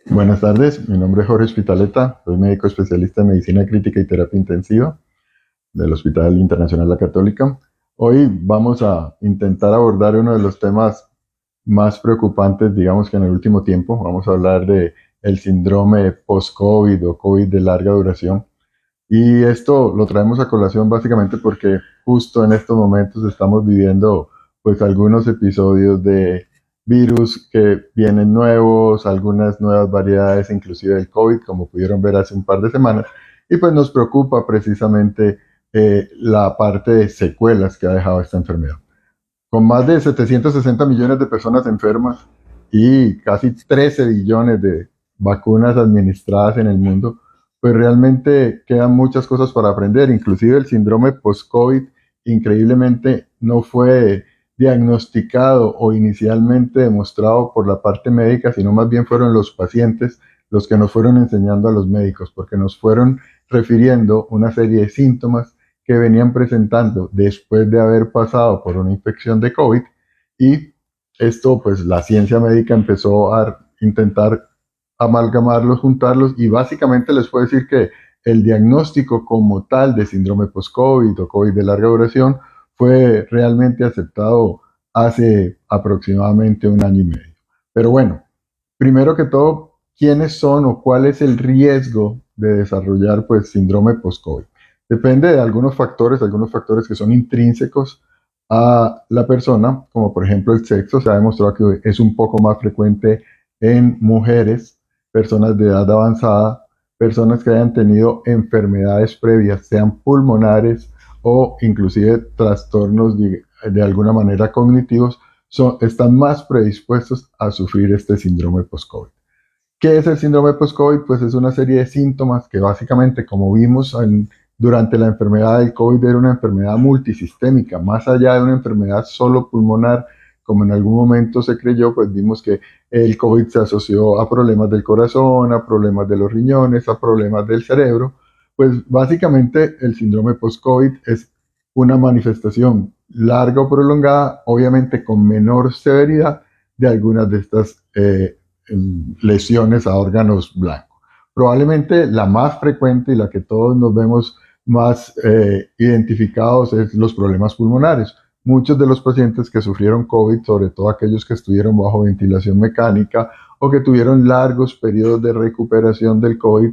Buenas tardes, mi nombre es Jorge Hospitaleta, soy médico especialista en medicina crítica y terapia intensiva del Hospital Internacional La Católica. Hoy vamos a intentar abordar uno de los temas más preocupantes, digamos que en el último tiempo. Vamos a hablar de el síndrome post-COVID o COVID de larga duración. Y esto lo traemos a colación básicamente porque justo en estos momentos estamos viviendo pues algunos episodios de virus que vienen nuevos, algunas nuevas variedades inclusive del COVID, como pudieron ver hace un par de semanas, y pues nos preocupa precisamente la parte de secuelas que ha dejado esta enfermedad. Con más de 760 millones de personas enfermas y casi 13 billones de vacunas administradas en el mundo, pues realmente quedan muchas cosas para aprender. Inclusive el síndrome post-COVID increíblemente no fue diagnosticado o inicialmente demostrado por la parte médica, sino más bien fueron los pacientes los que nos fueron enseñando a los médicos, porque nos fueron refiriendo una serie de síntomas que venían presentando después de haber pasado por una infección de COVID, y esto pues la ciencia médica empezó a intentar amalgamarlos, juntarlos, y básicamente les puedo decir que el diagnóstico como tal de síndrome post-COVID o COVID de larga duración fue realmente aceptado hace aproximadamente un año y medio. Pero bueno, primero que todo, ¿quiénes son o cuál es el riesgo de desarrollar pues síndrome post-COVID? Depende de algunos factores que son intrínsecos a la persona, como por ejemplo el sexo. Se ha demostrado que es un poco más frecuente en mujeres, personas de edad avanzada, personas que hayan tenido enfermedades previas, sean pulmonares o inclusive trastornos de alguna manera cognitivos, están más predispuestos a sufrir este síndrome post-COVID. ¿Qué es el síndrome post-COVID? Pues es una serie de síntomas que básicamente, como vimos durante la enfermedad del COVID, era una enfermedad multisistémica, más allá de una enfermedad solo pulmonar, como en algún momento se creyó. Pues vimos que el COVID se asoció a problemas del corazón, a problemas de los riñones, a problemas del cerebro. Pues básicamente el síndrome post-COVID es una manifestación larga o prolongada, obviamente con menor severidad, de algunas de estas lesiones a órganos blancos. Probablemente la más frecuente y la que todos nos vemos más identificados es los problemas pulmonares. Muchos de los pacientes que sufrieron COVID, sobre todo aquellos que estuvieron bajo ventilación mecánica o que tuvieron largos periodos de recuperación del COVID,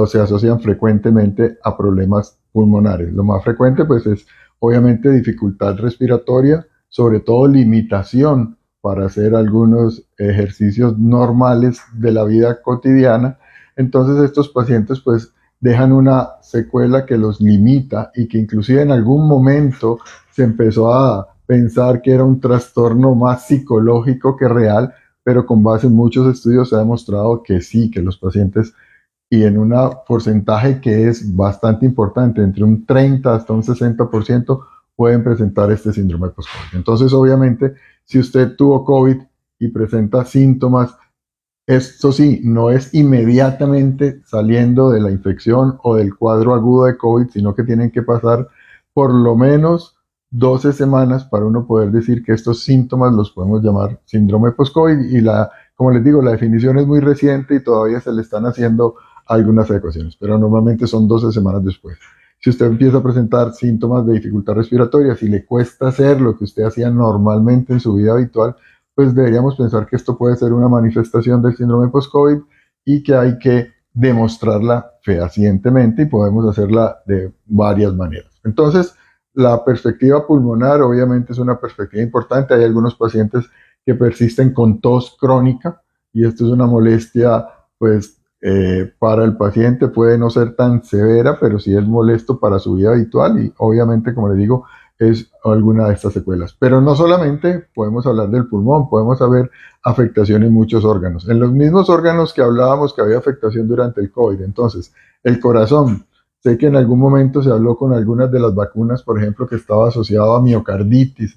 se asocian frecuentemente a problemas pulmonares. Lo más frecuente pues es obviamente dificultad respiratoria, sobre todo limitación para hacer algunos ejercicios normales de la vida cotidiana. Entonces estos pacientes pues dejan una secuela que los limita y que inclusive en algún momento se empezó a pensar que era un trastorno más psicológico que real, pero con base en muchos estudios se ha demostrado que sí, que los pacientes, y en un porcentaje que es bastante importante, entre un 30 hasta un 60%, pueden presentar este síndrome post-COVID. Entonces, obviamente, si usted tuvo COVID y presenta síntomas, esto sí, no es inmediatamente saliendo de la infección o del cuadro agudo de COVID, sino que tienen que pasar por lo menos 12 semanas para uno poder decir que estos síntomas los podemos llamar síndrome post-COVID. Y como les digo, la definición es muy reciente y todavía se le están haciendo algunas adecuaciones, pero normalmente son 12 semanas después. Si usted empieza a presentar síntomas de dificultad respiratoria, si le cuesta hacer lo que usted hacía normalmente en su vida habitual, pues deberíamos pensar que esto puede ser una manifestación del síndrome post-COVID y que hay que demostrarla fehacientemente, y podemos hacerla de varias maneras. Entonces, la perspectiva pulmonar obviamente es una perspectiva importante. Hay algunos pacientes que persisten con tos crónica, y esto es una molestia pues para el paciente puede no ser tan severa, pero sí es molesto para su vida habitual, y obviamente, como le digo, es alguna de estas secuelas. Pero no solamente podemos hablar del pulmón, podemos haber afectación en muchos órganos. En los mismos órganos que hablábamos que había afectación durante el COVID. Entonces, el corazón. Sé que en algún momento se habló con algunas de las vacunas, por ejemplo, que estaba asociado a miocarditis,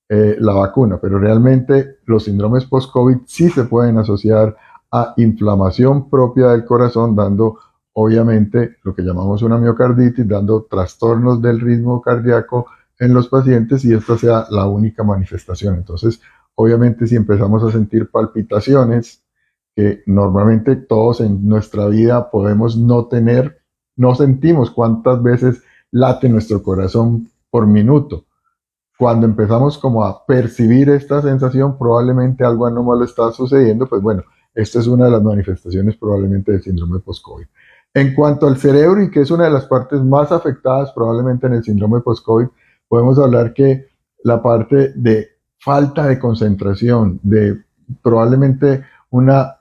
la vacuna, pero realmente los síndromes post-COVID sí se pueden asociar a inflamación propia del corazón, dando obviamente lo que llamamos una miocarditis, dando trastornos del ritmo cardíaco en los pacientes, y esta sea la única manifestación. Entonces, obviamente, si empezamos a sentir palpitaciones, que normalmente todos en nuestra vida podemos no sentimos cuántas veces late nuestro corazón por minuto. Cuando empezamos como a percibir esta sensación, probablemente algo anómalo está sucediendo, pues bueno, esta es una de las manifestaciones probablemente del síndrome post-COVID. En cuanto al cerebro, y que es una de las partes más afectadas probablemente en el síndrome post-COVID, podemos hablar que la parte de falta de concentración, de probablemente una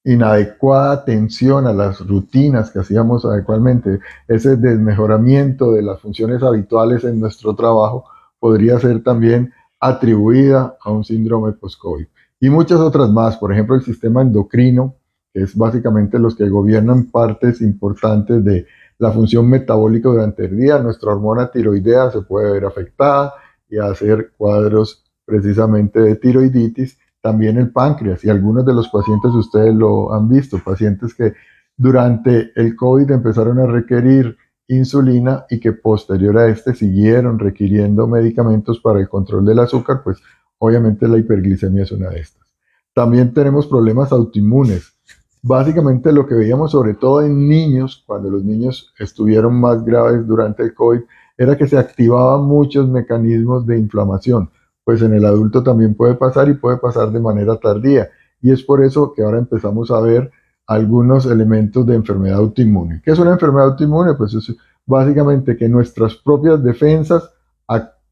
inadecuada atención a las rutinas que hacíamos adecuadamente, ese desmejoramiento de las funciones habituales en nuestro trabajo, podría ser también atribuida a un síndrome post-COVID. Y muchas otras más, por ejemplo, el sistema endocrino, que es básicamente los que gobiernan partes importantes de la función metabólica durante el día. Nuestra hormona tiroidea se puede ver afectada y hacer cuadros precisamente de tiroiditis. También el páncreas, y algunos de los pacientes ustedes lo han visto, pacientes que durante el COVID empezaron a requerir insulina y que posterior a este siguieron requiriendo medicamentos para el control del azúcar, pues obviamente la hiperglicemia es una de estas. También tenemos problemas autoinmunes. Básicamente lo que veíamos sobre todo en niños, cuando los niños estuvieron más graves durante el COVID, era que se activaban muchos mecanismos de inflamación. Pues en el adulto también puede pasar y puede pasar de manera tardía. Y es por eso que ahora empezamos a ver algunos elementos de enfermedad autoinmune. ¿Qué es una enfermedad autoinmune? Pues es básicamente que nuestras propias defensas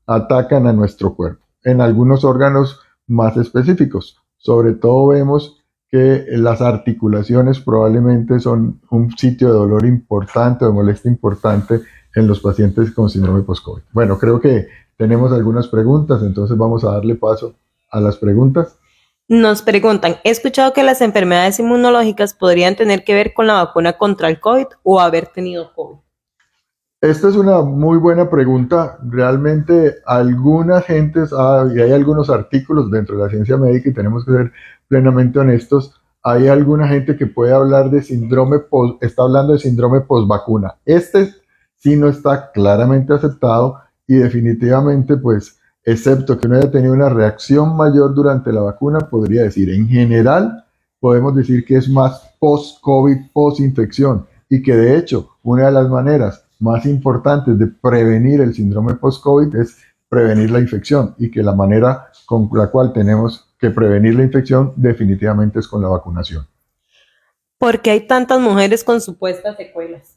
atacan a nuestro cuerpo en algunos órganos más específicos. Sobre todo vemos que las articulaciones probablemente son un sitio de dolor importante o de molestia importante en los pacientes con síndrome post-COVID. Bueno, creo que tenemos algunas preguntas, entonces vamos a darle paso a las preguntas. Nos preguntan, he escuchado que las enfermedades inmunológicas podrían tener que ver con la vacuna contra el COVID o haber tenido COVID. Esta es una muy buena pregunta. Realmente algunas gentes, y hay algunos artículos dentro de la ciencia médica y tenemos que ser plenamente honestos, hay alguna gente que puede hablar de está hablando de síndrome post-vacuna. Este sí no está claramente aceptado y definitivamente, pues, excepto que uno haya tenido una reacción mayor durante la vacuna, podría decir, en general, podemos decir que es más post-COVID, post-infección y que de hecho, una de las maneras más importantes de prevenir el síndrome post-COVID es prevenir la infección y que la manera con la cual tenemos que prevenir la infección definitivamente es con la vacunación. ¿Por qué hay tantas mujeres con supuestas secuelas?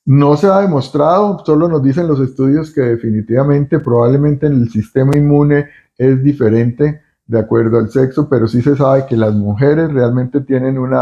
No se ha demostrado, solo nos dicen los estudios que definitivamente probablemente el sistema inmune es diferente de acuerdo al sexo, pero sí se sabe que las mujeres realmente tienen un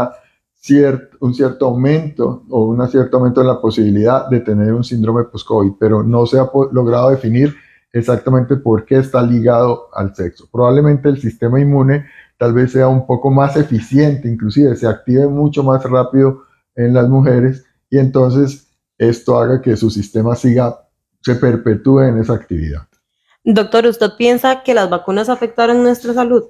cierto aumento o un cierto aumento en la posibilidad de tener un síndrome post-COVID, pero no se ha logrado definir exactamente por qué está ligado al sexo. Probablemente el sistema inmune tal vez sea un poco más eficiente, inclusive se active mucho más rápido en las mujeres y entonces esto haga que su sistema se perpetúe en esa actividad. Doctor, ¿usted piensa que las vacunas afectaron nuestra salud?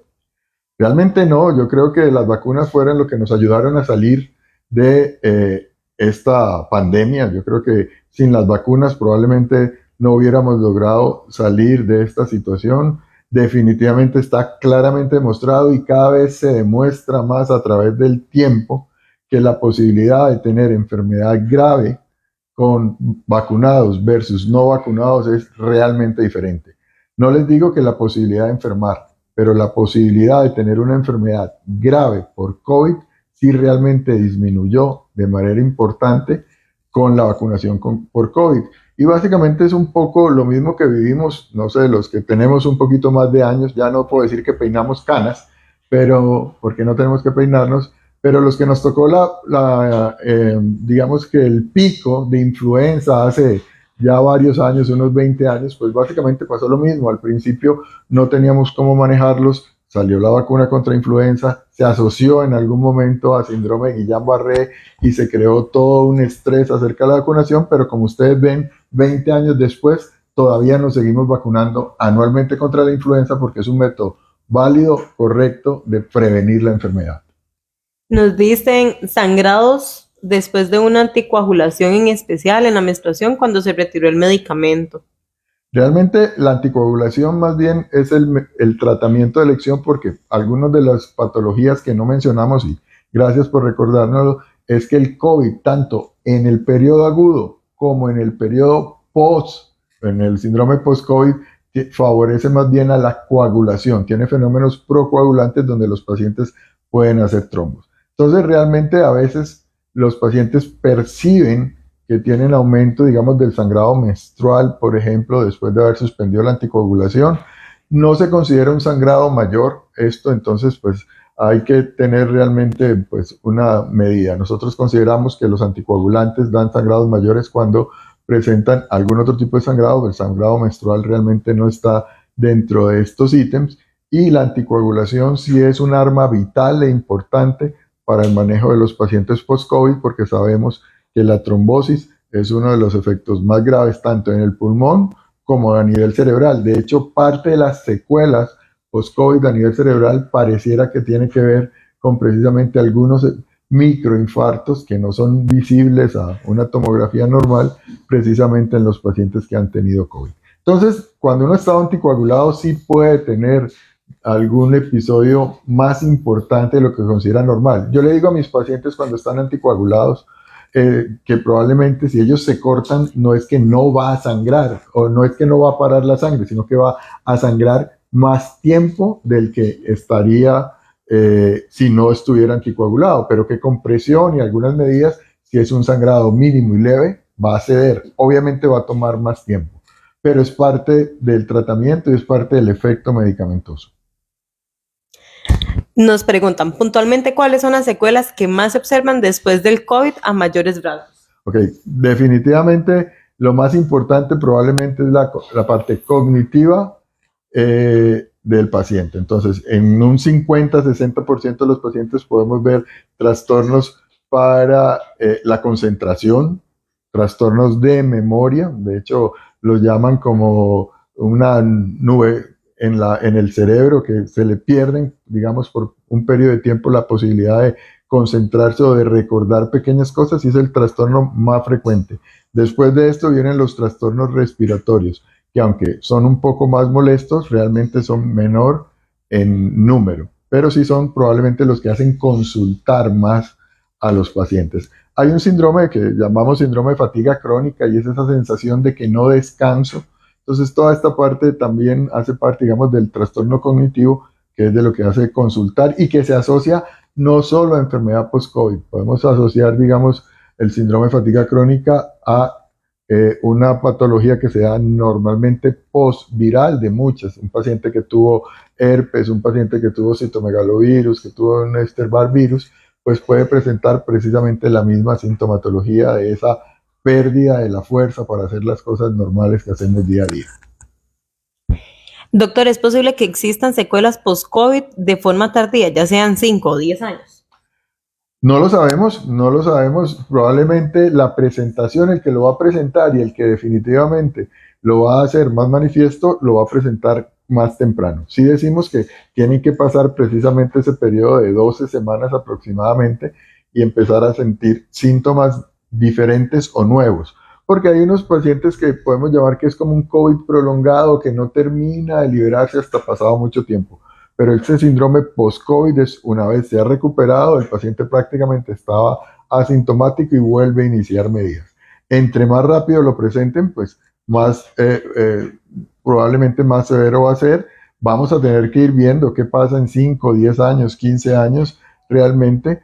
Realmente no, yo creo que las vacunas fueron lo que nos ayudaron a salir de esta pandemia. Yo creo que sin las vacunas probablemente no hubiéramos logrado salir de esta situación. Definitivamente está claramente demostrado y cada vez se demuestra más a través del tiempo que la posibilidad de tener enfermedad grave con vacunados versus no vacunados es realmente diferente. No les digo que la posibilidad de enfermar, pero la posibilidad de tener una enfermedad grave por COVID sí realmente disminuyó de manera importante con la vacunación por COVID. Y básicamente es un poco lo mismo que vivimos, no sé, los que tenemos un poquito más de años, ya no puedo decir que peinamos canas, pero porque no tenemos que peinarnos, pero los que nos tocó digamos que el pico de influenza hace ya varios años, unos 20 años, pues básicamente pasó lo mismo. Al principio no teníamos cómo manejarlos, salió la vacuna contra influenza, se asoció en algún momento a síndrome de Guillain-Barré y se creó todo un estrés acerca de la vacunación, pero como ustedes ven, 20 años después todavía nos seguimos vacunando anualmente contra la influenza porque es un método válido, correcto de prevenir la enfermedad. Nos dicen sangrados después de una anticoagulación, en especial en la menstruación cuando se retiró el medicamento. Realmente la anticoagulación más bien es el tratamiento de elección porque algunas de las patologías que no mencionamos, y gracias por recordárnoslo, es que el COVID, tanto en el periodo agudo como en el periodo post, en el síndrome post-COVID, favorece más bien a la coagulación, tiene fenómenos procoagulantes donde los pacientes pueden hacer trombos. Entonces realmente a veces los pacientes perciben que tienen aumento, digamos, del sangrado menstrual, por ejemplo, después de haber suspendido la anticoagulación. No se considera un sangrado mayor esto, entonces, pues hay que tener realmente pues, una medida. Nosotros consideramos que los anticoagulantes dan sangrados mayores cuando presentan algún otro tipo de sangrado, el sangrado menstrual realmente no está dentro de estos ítems y la anticoagulación sí es un arma vital e importante para el manejo de los pacientes post-COVID porque sabemos que la trombosis es uno de los efectos más graves tanto en el pulmón como a nivel cerebral. De hecho, parte de las secuelas post-COVID a nivel cerebral pareciera que tiene que ver con precisamente algunos microinfartos que no son visibles a una tomografía normal, precisamente en los pacientes que han tenido COVID. Entonces, cuando uno está anticoagulado, sí puede tener algún episodio más importante de lo que considera normal. Yo le digo a mis pacientes cuando están anticoagulados, que probablemente si ellos se cortan no es que no va a sangrar o no es que no va a parar la sangre, sino que va a sangrar más tiempo del que estaría si no estuviera anticoagulado, pero que con presión y algunas medidas, si es un sangrado mínimo y leve, va a ceder. Obviamente va a tomar más tiempo, pero es parte del tratamiento y es parte del efecto medicamentoso. Nos preguntan puntualmente cuáles son las secuelas que más se observan después del COVID a mayores grados. Ok, definitivamente lo más importante probablemente es la parte cognitiva del paciente. Entonces, en un 50-60% de los pacientes podemos ver trastornos para la concentración, trastornos de memoria, de hecho lo llaman como una nube en el cerebro que se le pierden, digamos, por un periodo de tiempo la posibilidad de concentrarse o de recordar pequeñas cosas y es el trastorno más frecuente. Después de esto vienen los trastornos respiratorios, que aunque son un poco más molestos, realmente son menor en número, pero sí son probablemente los que hacen consultar más a los pacientes. Hay un síndrome que llamamos síndrome de fatiga crónica y es esa sensación de que no descanso. Entonces toda esta parte también hace parte, digamos, del trastorno cognitivo, que es de lo que hace consultar y que se asocia no solo a enfermedad post-COVID. Podemos asociar, digamos, el síndrome de fatiga crónica a una patología que se da normalmente post-viral de muchas. Un paciente que tuvo herpes, un paciente que tuvo citomegalovirus, que tuvo un Epstein-Barr virus, pues puede presentar precisamente la misma sintomatología de esa pérdida de la fuerza para hacer las cosas normales que hacemos día a día. Doctor, ¿es posible que existan secuelas post-COVID de forma tardía, ya sean 5 o 10 años? No lo sabemos, no lo sabemos. Probablemente la presentación, el que lo va a presentar y el que definitivamente lo va a hacer más manifiesto, lo va a presentar más temprano. Sí decimos que tienen que pasar precisamente ese periodo de 12 semanas aproximadamente y empezar a sentir síntomas diferentes o nuevos. Porque hay unos pacientes que podemos llamar que es como un COVID prolongado que no termina de liberarse hasta pasado mucho tiempo. Pero este síndrome post-COVID es una vez se ha recuperado, el paciente prácticamente estaba asintomático y vuelve a iniciar medidas. Entre más rápido lo presenten, pues más probablemente más severo va a ser. Vamos a tener que ir viendo qué pasa en 5, 10 años, 15 años realmente,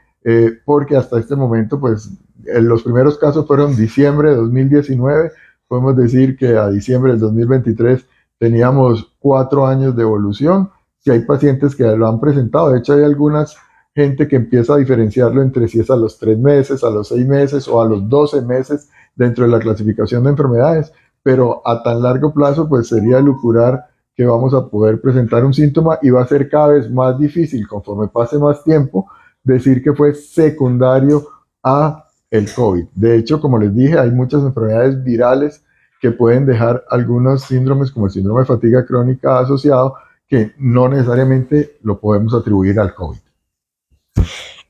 porque hasta este momento, pues los primeros casos fueron diciembre de 2019, podemos decir que a diciembre del 2023 teníamos 4 años de evolución. Si hay pacientes que lo han presentado, de hecho hay algunas gente que empieza a diferenciarlo entre si es a los 3 meses, a los 6 meses o a los 12 meses dentro de la clasificación de enfermedades, pero a tan largo plazo pues sería lucurar que vamos a poder presentar un síntoma y va a ser cada vez más difícil conforme pase más tiempo decir que fue secundario a el COVID. De hecho, como les dije, hay muchas enfermedades virales que pueden dejar algunos síndromes como el síndrome de fatiga crónica asociado que no necesariamente lo podemos atribuir al COVID.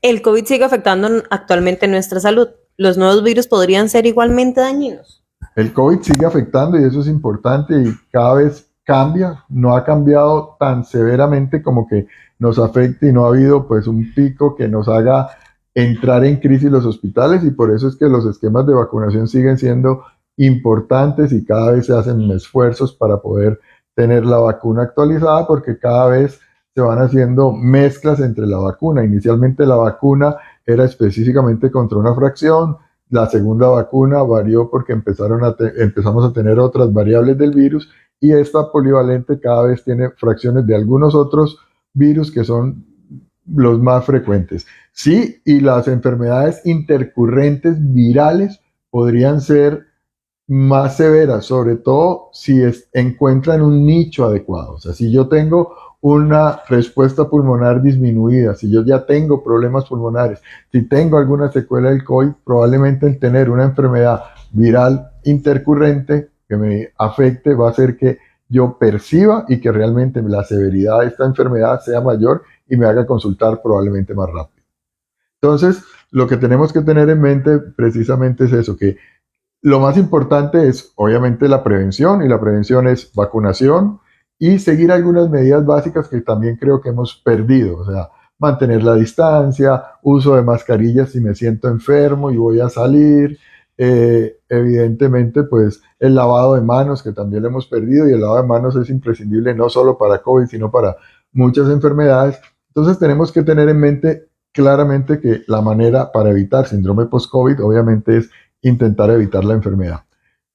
El COVID sigue afectando actualmente nuestra salud. ¿Los nuevos virus podrían ser igualmente dañinos? el COVID sigue afectando y eso es importante y cada vez cambia, no ha cambiado tan severamente como que nos afecte y no ha habido pues un pico que nos haga entrar en crisis los hospitales y por eso es que los esquemas de vacunación siguen siendo importantes y cada vez se hacen esfuerzos para poder tener la vacuna actualizada porque cada vez se van haciendo mezclas entre la vacuna. Inicialmente la vacuna era específicamente contra una fracción, la segunda vacuna varió porque empezamos a tener otras variables del virus y esta polivalente cada vez tiene fracciones de algunos otros virus que son los más frecuentes. Sí, y las enfermedades intercurrentes virales podrían ser más severas, sobre todo si encuentran un nicho adecuado. O sea, si yo tengo una respuesta pulmonar disminuida, si yo ya tengo problemas pulmonares, si tengo alguna secuela del COVID, probablemente el tener una enfermedad viral intercurrente que me afecte va a hacer que yo perciba y que realmente la severidad de esta enfermedad sea mayor y me haga consultar probablemente más rápido. Entonces, lo que tenemos que tener en mente precisamente es eso, que lo más importante es obviamente la prevención y la prevención es vacunación y seguir algunas medidas básicas que también creo que hemos perdido, o sea, mantener la distancia, uso de mascarillas si me siento enfermo y voy a salir, evidentemente pues el lavado de manos que también lo hemos perdido y el lavado de manos es imprescindible no solo para COVID sino para muchas enfermedades, entonces tenemos que tener en mente claramente que la manera para evitar síndrome post-COVID obviamente es intentar evitar la enfermedad.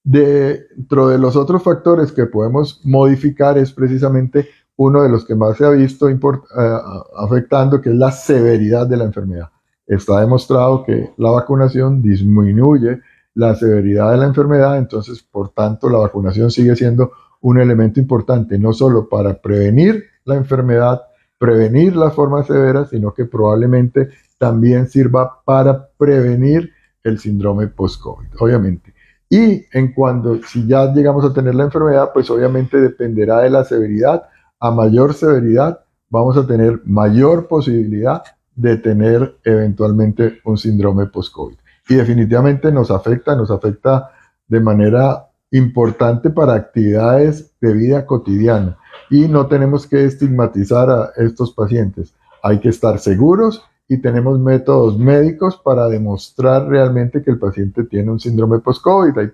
Dentro de los otros factores que podemos modificar es precisamente uno de los que más se ha visto afectando, que es la severidad de la enfermedad. Está demostrado que la vacunación disminuye la severidad de la enfermedad, entonces, por tanto, la vacunación sigue siendo un elemento importante, no solo para prevenir la enfermedad, prevenir las formas severas, sino que probablemente también sirva para prevenir el síndrome post-COVID, obviamente. Y en cuanto, si ya llegamos a tener la enfermedad, pues obviamente dependerá de la severidad. A mayor severidad, vamos a tener mayor posibilidad de tener eventualmente un síndrome post-COVID. Y definitivamente nos afecta de manera importante para actividades de vida cotidiana. Y no tenemos que estigmatizar a estos pacientes. Hay que estar seguros y tenemos métodos médicos para demostrar realmente que el paciente tiene un síndrome post-COVID. Hay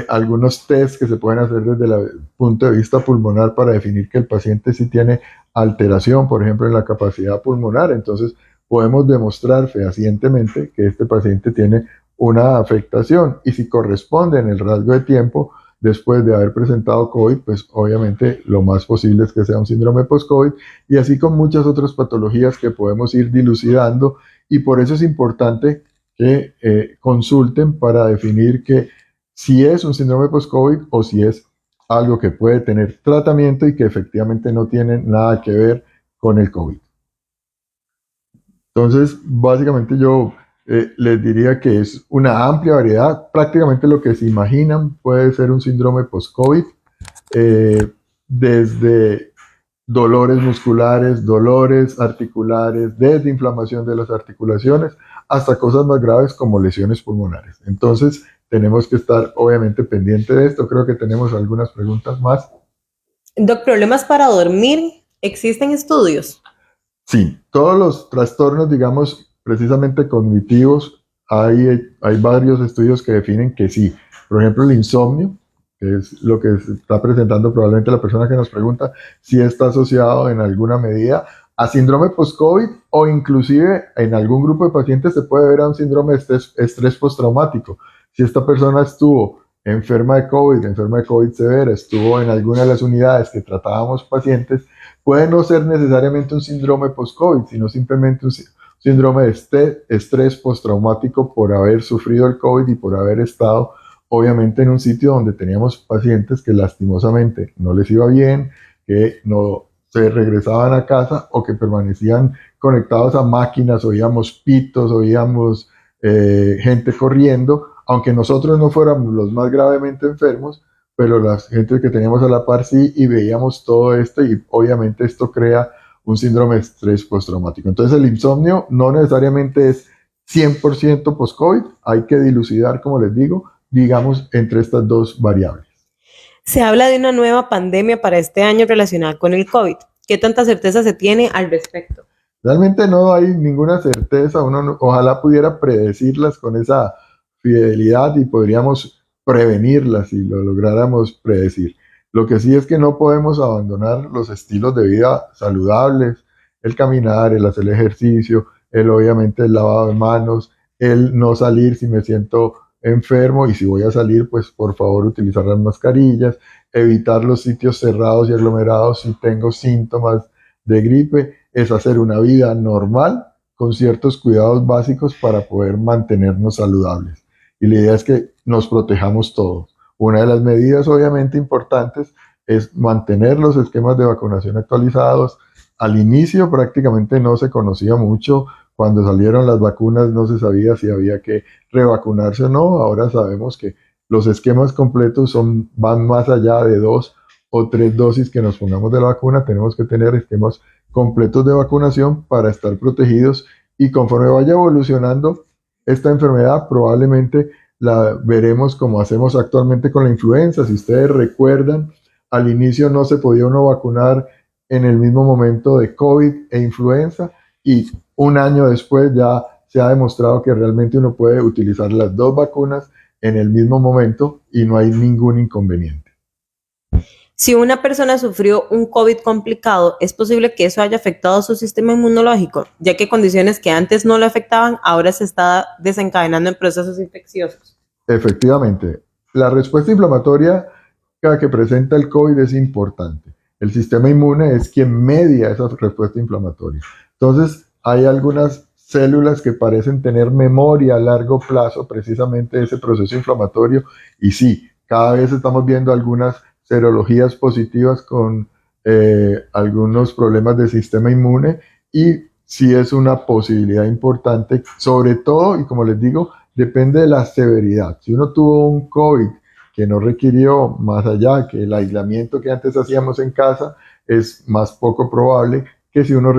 algunos tests que se pueden hacer desde el punto de vista pulmonar para definir que el paciente sí tiene alteración, por ejemplo, en la capacidad pulmonar. Entonces, podemos demostrar fehacientemente que este paciente tiene una afectación y si corresponde en el rasgo de tiempo después de haber presentado COVID, pues obviamente lo más posible es que sea un síndrome post-COVID y así con muchas otras patologías que podemos ir dilucidando y por eso es importante que consulten para definir que si es un síndrome post-COVID o si es algo que puede tener tratamiento y que efectivamente no tiene nada que ver con el COVID. Entonces, básicamente yo les diría que es una amplia variedad, prácticamente lo que se imaginan puede ser un síndrome post-COVID, desde dolores musculares, dolores articulares, desde inflamación de las articulaciones, hasta cosas más graves como lesiones pulmonares. Entonces, tenemos que estar obviamente pendiente de esto. Creo que tenemos algunas preguntas más. Doc, ¿problemas para dormir? ¿Existen estudios? Sí, todos los trastornos, digamos, precisamente cognitivos, hay varios estudios que definen que sí. Por ejemplo, el insomnio, que es lo que se está presentando probablemente la persona que nos pregunta, si está asociado en alguna medida a síndrome post-COVID o inclusive en algún grupo de pacientes se puede ver a un síndrome de estrés postraumático. Si esta persona estuvo enferma de COVID severa, estuvo en alguna de las unidades que tratábamos pacientes, puede no ser necesariamente un síndrome post-COVID, sino simplemente un síndrome de estrés postraumático por haber sufrido el COVID y por haber estado obviamente en un sitio donde teníamos pacientes que lastimosamente no les iba bien, que no se regresaban a casa o que permanecían conectados a máquinas, oíamos pitos, oíamos gente corriendo, aunque nosotros no fuéramos los más gravemente enfermos, pero la gente que teníamos a la par sí, y veíamos todo esto y obviamente esto crea un síndrome de estrés postraumático. Entonces el insomnio no necesariamente es 100% post-COVID, hay que dilucidar, como les digo, digamos, entre estas dos variables. Se habla de una nueva pandemia para este año relacionada con el COVID. ¿Qué tanta certeza se tiene al respecto? Realmente no hay ninguna certeza, ojalá pudiera predecirlas con esa fidelidad y podríamos prevenirlas si lo lográramos predecir. Lo que sí es que no podemos abandonar los estilos de vida saludables, el caminar, el hacer ejercicio, obviamente el lavado de manos, el no salir si me siento enfermo y si voy a salir, pues por favor utilizar las mascarillas, evitar los sitios cerrados y aglomerados si tengo síntomas de gripe, es hacer una vida normal con ciertos cuidados básicos para poder mantenernos saludables. Y la idea es que nos protejamos todos. Una de las medidas obviamente importantes es mantener los esquemas de vacunación actualizados. Al inicio prácticamente no se conocía mucho. Cuando salieron las vacunas no se sabía si había que revacunarse o no. Ahora sabemos que los esquemas completos van más allá de 2 o 3 dosis que nos pongamos de la vacuna. Tenemos que tener esquemas completos de vacunación para estar protegidos y conforme vaya evolucionando esta enfermedad probablemente la veremos como hacemos actualmente con la influenza. Si ustedes recuerdan, al inicio no se podía uno vacunar en el mismo momento de COVID e influenza y un año después ya se ha demostrado que realmente uno puede utilizar las dos vacunas en el mismo momento y no hay ningún inconveniente. Si una persona sufrió un COVID complicado, ¿es posible que eso haya afectado su sistema inmunológico, ya que condiciones que antes no lo afectaban ahora se está desencadenando en procesos infecciosos? Efectivamente, la respuesta inflamatoria que presenta el COVID es importante. El sistema inmune es quien media esa respuesta inflamatoria. Entonces, hay algunas células que parecen tener memoria a largo plazo precisamente de ese proceso inflamatorio y sí, cada vez estamos viendo algunas serologías positivas con algunos problemas del sistema inmune y sí es una posibilidad importante, sobre todo, y como les digo, depende de la severidad. Si uno tuvo un COVID que no requirió más allá que el aislamiento que antes hacíamos en casa, es más poco probable que si uno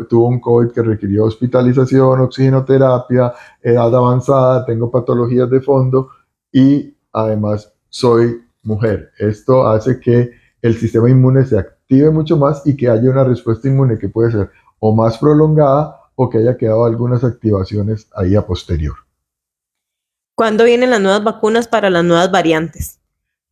tuvo un COVID que requirió hospitalización, oxigenoterapia, edad avanzada, tengo patologías de fondo y además soy mujer. Esto hace que el sistema inmune se active mucho más y que haya una respuesta inmune que puede ser o más prolongada o que haya quedado algunas activaciones ahí a posterior. ¿Cuándo vienen las nuevas vacunas para las nuevas variantes?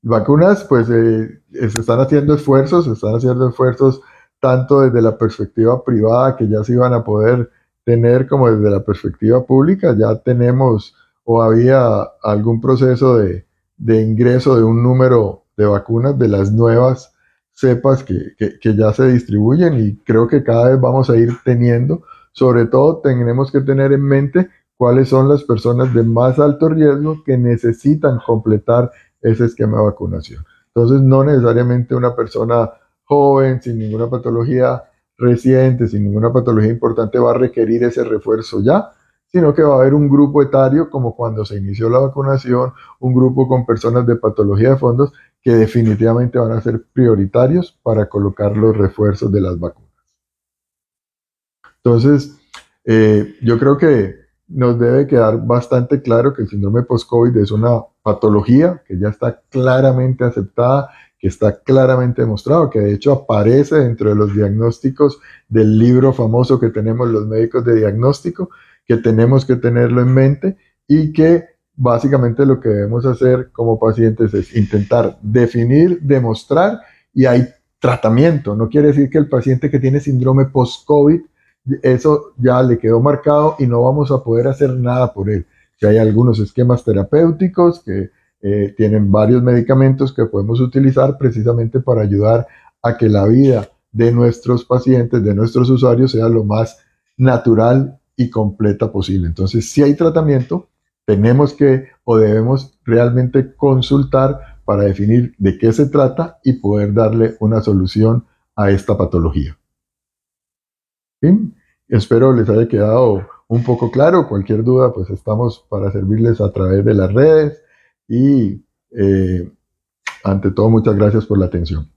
Vacunas, pues se están haciendo esfuerzos tanto desde la perspectiva privada que ya se iban a poder tener como desde la perspectiva pública. Ya tenemos o había algún proceso de ingreso de un número de vacunas de las nuevas cepas que ya se distribuyen y creo que cada vez vamos a ir teniendo. Sobre todo tenemos que tener en mente cuáles son las personas de más alto riesgo que necesitan completar ese esquema de vacunación. Entonces, no necesariamente una persona joven, sin ninguna patología reciente, sin ninguna patología importante va a requerir ese refuerzo ya, sino que va a haber un grupo etario, como cuando se inició la vacunación, un grupo con personas de patología de fondos que definitivamente van a ser prioritarios para colocar los refuerzos de las vacunas. Entonces, yo creo que nos debe quedar bastante claro que el síndrome post-COVID es una patología que ya está claramente aceptada, que está claramente demostrado, que de hecho aparece dentro de los diagnósticos del libro famoso que tenemos los médicos de diagnóstico, que tenemos que tenerlo en mente y que básicamente lo que debemos hacer como pacientes es intentar definir, demostrar y hay tratamiento. No quiere decir que el paciente que tiene síndrome post-COVID eso ya le quedó marcado y no vamos a poder hacer nada por él. Que hay algunos esquemas terapéuticos que tienen varios medicamentos que podemos utilizar precisamente para ayudar a que la vida de nuestros pacientes, de nuestros usuarios, sea lo más natural y completa posible. Entonces, si hay tratamiento, tenemos que o debemos realmente consultar para definir de qué se trata y poder darle una solución a esta patología. ¿Sí? Espero les haya quedado un poco claro. Cualquier duda, pues estamos para servirles a través de las redes y ante todo, muchas gracias por la atención.